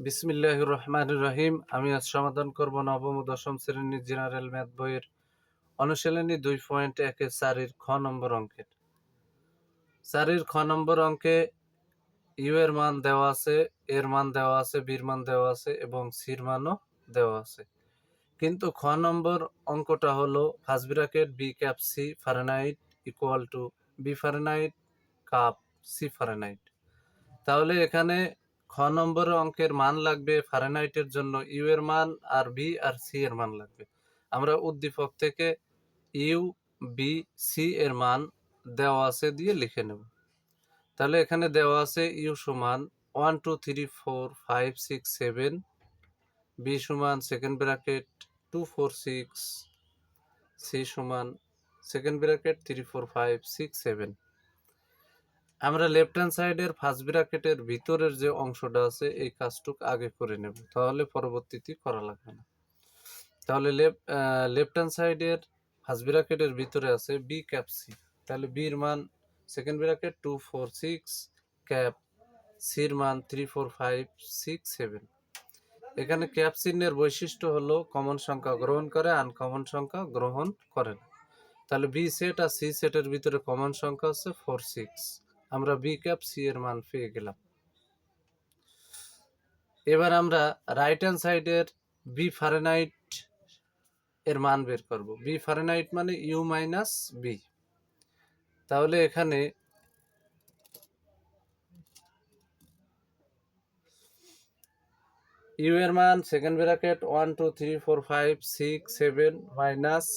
বিসমিল্লাহির রহমানির রহিম। আমি আজ সমাধান করব নবম ও দশম শ্রেণীর জেনারেল ম্যাথ বইয়ের অনুশীলনী 2.1 এর খ নম্বর অঙ্কের। 4 খ নম্বর অঙ্কে ইউ এর মান দেওয়া আছে, এর মান দেওয়া আছে, বির মান দেওয়া আছে এবং সির মানও দেওয়া আছে। কিন্তু খ নম্বর অঙ্কটা হলো first bracket B cap C Fahrenheit equal to B Fahrenheit cup C Fahrenheit. তাহলে এখানে খ নম্বর অঙ্কের মান লাগবে ফারেনহাইটের জন্য ইউ এর মান, আর বি আর সি এর মান লাগবে। আমরা উদ্দীপক থেকে ইউ, বি, সি এর মান দেওয়া আছে দিয়ে লিখে নেব। তাহলে এখানে দেওয়া আছে ইউ সমান 1 2 3 4 5 6 7, বি সমান সেকেন্ড ব্র্যাকেট 2 4 6, সি সমান সেকেন্ড ব্র্যাকেট 3 4 5 6 7। আমরা লেফট হ্যান্ড সাইডের ফার্স্ট ব্র্যাকেটের ভিতরের যে অংশটা আছে এই কাজটুক আগে করে নেব, তাহলে পরবর্তীতে করা লাগবে না। তাহলে লেফট হ্যান্ড সাইডের ফার্স্ট ব্র্যাকেটের ভিতরে আছে বি ক্যাপ সি। তাহলে বির মান সেকেন্ড ব্র্যাকেট 2 4 6 ক্যাপ, সির মান 3 4 5 6 7। এখানে ক্যাপ চিহ্নের বৈশিষ্ট্য হলো কমন সংখ্যা গ্রহণ করে, আনকমন সংখ্যা গ্রহণ করে না। তাহলে বি সেট আর সি সেটের ভিতরে কমন সংখ্যা হচ্ছে 4 6। আমরা বি ক্যাপ সি এর মান পেয়ে গেলাম। এবার আমরা রাইট হ্যান্ড সাইডের বি ফারেনহাইট এর মান বের করব। বি ফারেনহাইট মানে ইউ মাইনাস বি। তাহলে এখানে ইউ এর মান second bracket 1 2 3 4 5 6 7 minus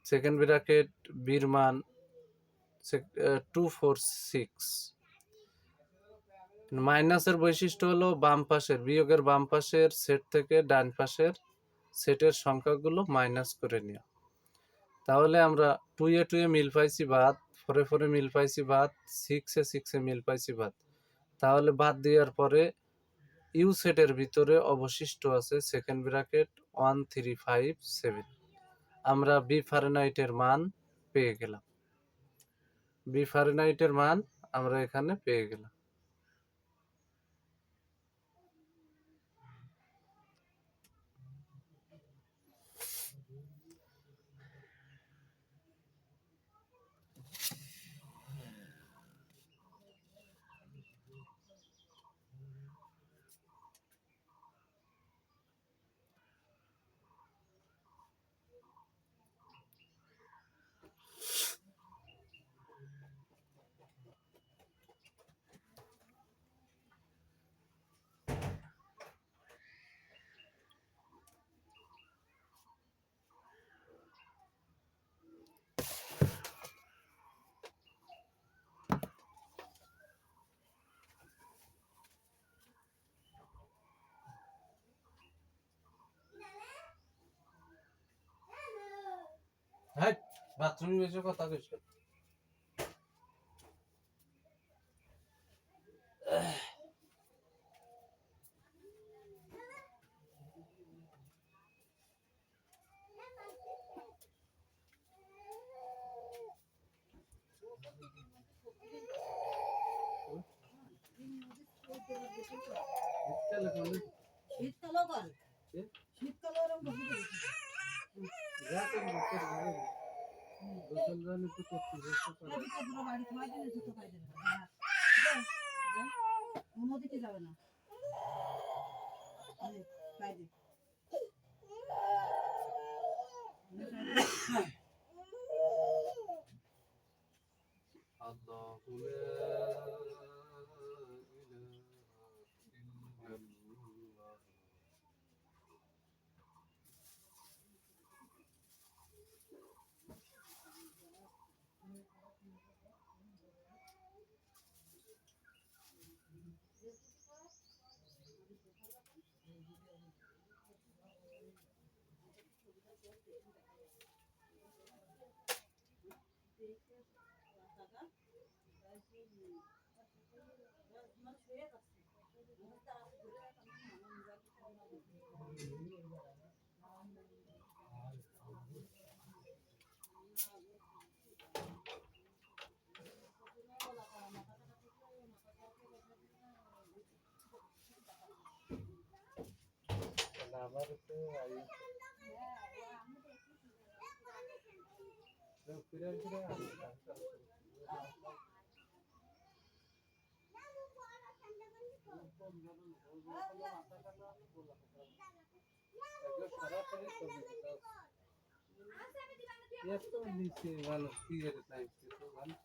second bracket বির মান 2 4 6। মাইনাসের বৈশিষ্ট্য হলো বাম পাশের বিয়োগের বাম পাশের সেট থেকে ডান পাশের সেটের সংখ্যাগুলো মাইনাস করে নেওয়া। তাহলে আমরা 2 এ 2 এ মিল পাইছি বাদ, 4 এ 4 এ মিল পাইছি বাদ, 6 এ 6 এ মিল পাইছি বাদ। তাহলে বাদ দেওয়ার পরে ইউ সেটের ভিতরে অবশিষ্ট আছে সেকেন্ড ব্র্যাকেট 1 3 5 7। আমরা বি ফারেনহাইটের মান পেয়ে গেলাম। বি ফারেনহাইটের মান আমরা এখানে পেয়ে গেলাম। হ্যাঁ, বাথরুমে এসে কথা কইছ। শীতকালও করে, শীতকালও এরকম নদীতে যাবে না। আবার তো ফিরে ফিরে এত নিচে মানুষ কি করে চাইছে তো ভালো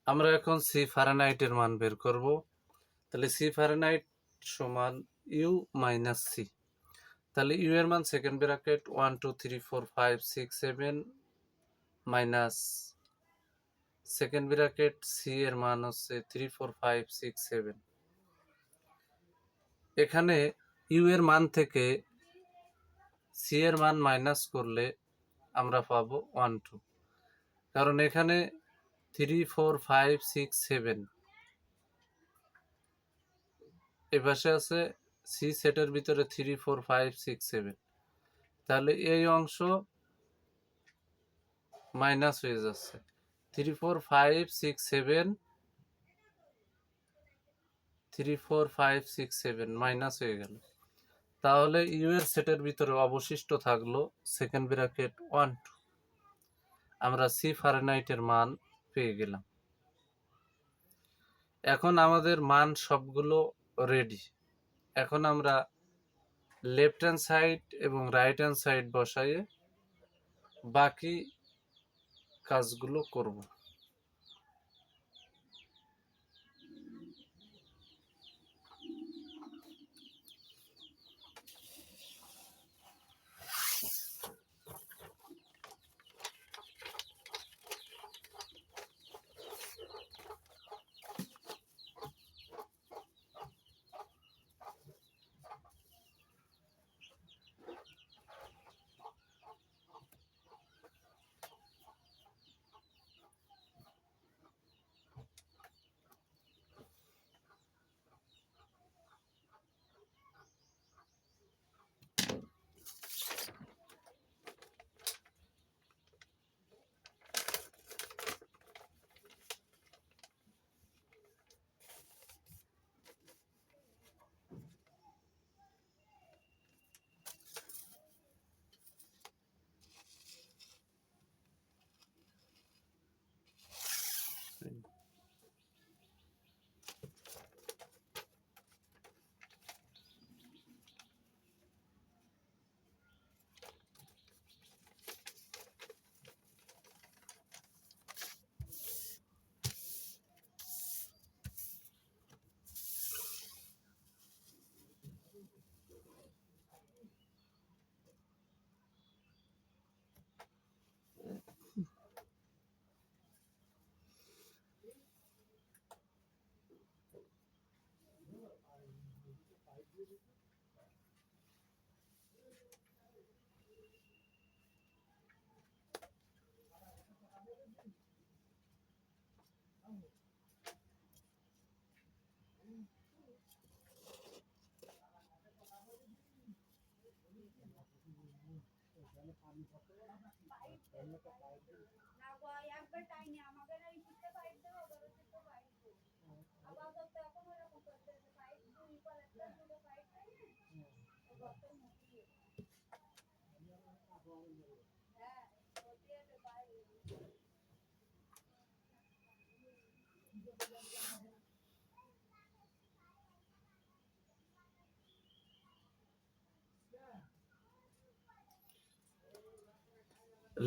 আমরা এখন সি ফারেনহাইটের মান বের করব তাহলে সি ফারেনহাইট সমান ইউ মাইনাস সি তাহলে ইউ এর মান second bracket 1 2 3 4 5 6 7 minus second bracket C এর মান হচ্ছে 3 4 5 6 7 এখানে ইউ এর মান থেকে সি এর মান মাইনাস করলে আমরা পাবো 1 2 কারণ এখানে 3 4 5 6 7 এই পাশে আছে সি সেটের ভিতরে 3 4 5 6 7 তাহলে এই অংশ মাইনাস হয়ে যাচ্ছে 3 4 5 6 7 3 4 5 6 7 মাইনাস হয়ে গেল তাহলে ইউ এর সেটের ভিতরে অবশিষ্ট থাকলো সেকেন্ড ব্র্যাকেট 1 2 আমরা সি ফারেনহাইটের মান পেয়ে গেলাম এখন আমাদের মান সবগুলো রেডি এখন আমরা লেফট হ্যান্ড সাইড এবং রাইট হ্যান্ড সাইড বসাইয়ে বাকি কাজগুলো করব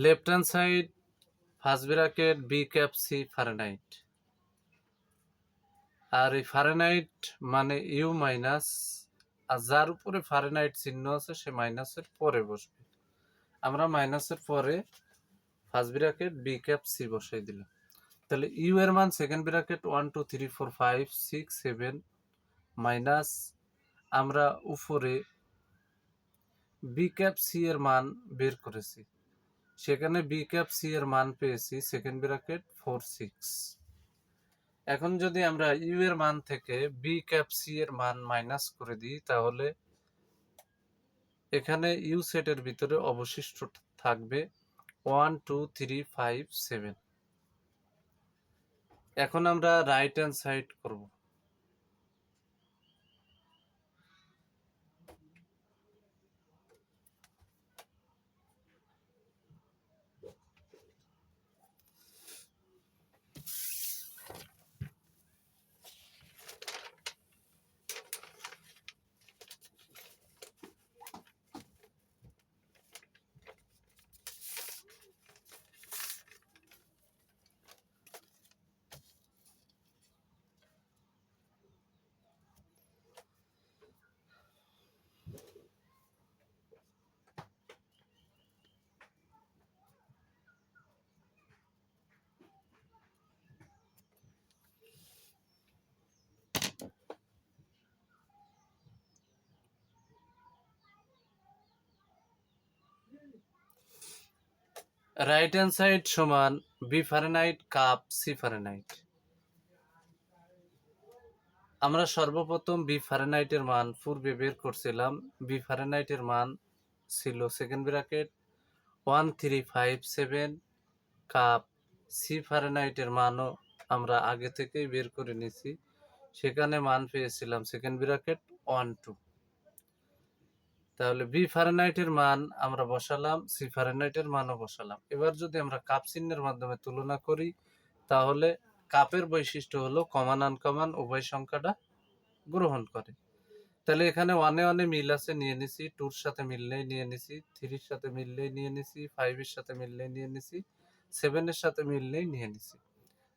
left hand side first bracket B cap C Fahrenheit. আর এই ফারেনহাইট মানে ইউ মাইনাস, আর যার উপরে ফারেনহাইট চিহ্ন আছে সে মাইনাসের পরে বসবে। আমরা মাইনাসের পরে first bracket B cap C বসাই দিলাম। তাহলে ইউ এর মান সেকেন্ড ব্র্যাকেট 1 2 3 4 5 6 7 মাইনাস আমরা উপরে বি ক্যাপ সি এর মান বের করেছি, সেখানে বি ক্যাপ সি এর মান পেয়েছি সেকেন্ড ব্র্যাকেট 4 6। এখন যদি আমরা ইউ এর মান থেকে বি ক্যাপ সি এর মান মাইনাস করে দিই তাহলে এখানে ইউ সেটের ভিতরে অবশিষ্ট থাকবে 1 2 3 5 7। এখন আমরা রাইট হ্যান্ড সাইড করব। রাইট হ্যান্ড সাইড সমান B Fahrenheit cup C Fahrenheit. আমরা সর্বপ্রথম বি ফারেনহাইটের মান পূর্বে বের করছিলাম। বি ফারেনহাইটের মান ছিল সেকেন্ড ব্র্যাকেট 1357 কাপ। সি ফারেনহাইটের মানও আমরা আগে থেকেই বের করে নিয়েছি, সেখানে মান পেয়েছিলাম সেকেন্ড ব্র্যাকেট 1 2। তাহলে বি ফারেনহাইটের মান আমরা বসালাম, সি ফারেনহাইটের মানও বসালাম। এবার যদি আমরা কাপ চিহ্নের মাধ্যমে তুলনা করি তাহলে কাপের বৈশিষ্ট্য হলো কমান আনকমান উভয় সংখ্যাটা গ্রহণ করে। তাহলে এখানে 1 এ 1 এ মিল আছে, নিয়ে নিছি। 2 এর সাথে মিললেই নিয়ে নিছি, 3 এর সাথে মিললেই নিয়ে নিছি, 5 এর সাথে মিললেই নিয়ে নিছি, 7 এর সাথে মিললেই নিয়ে নিছি।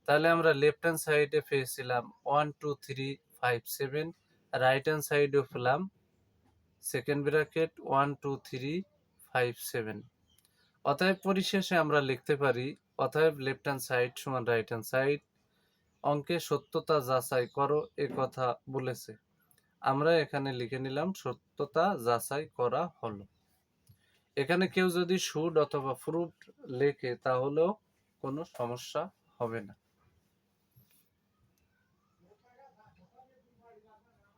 তাহলে আমরা লেফট হ্যান্ড সাইডে পেয়েছিলাম 1 2 3 5 7, রাইট হ্যান্ড সাইডেও পেলাম সেকেন্ড ব্র্যাকেট 1 2 3 5 7। অতএব পরিশেষে আমরা লিখতে পারি অতএব লেফট হ্যান্ড সাইড সমান রাইট হ্যান্ড সাইড। অঙ্কে সত্যতা যাচাই করো এ কথা বলেছে, আমরা এখানে লিখে নিলাম সত্যতা যাচাই করা হলো। এখানে কেউ যদি শুড অথবা প্রুভড লেখে তাহলেও কোনো সমস্যা হবে না।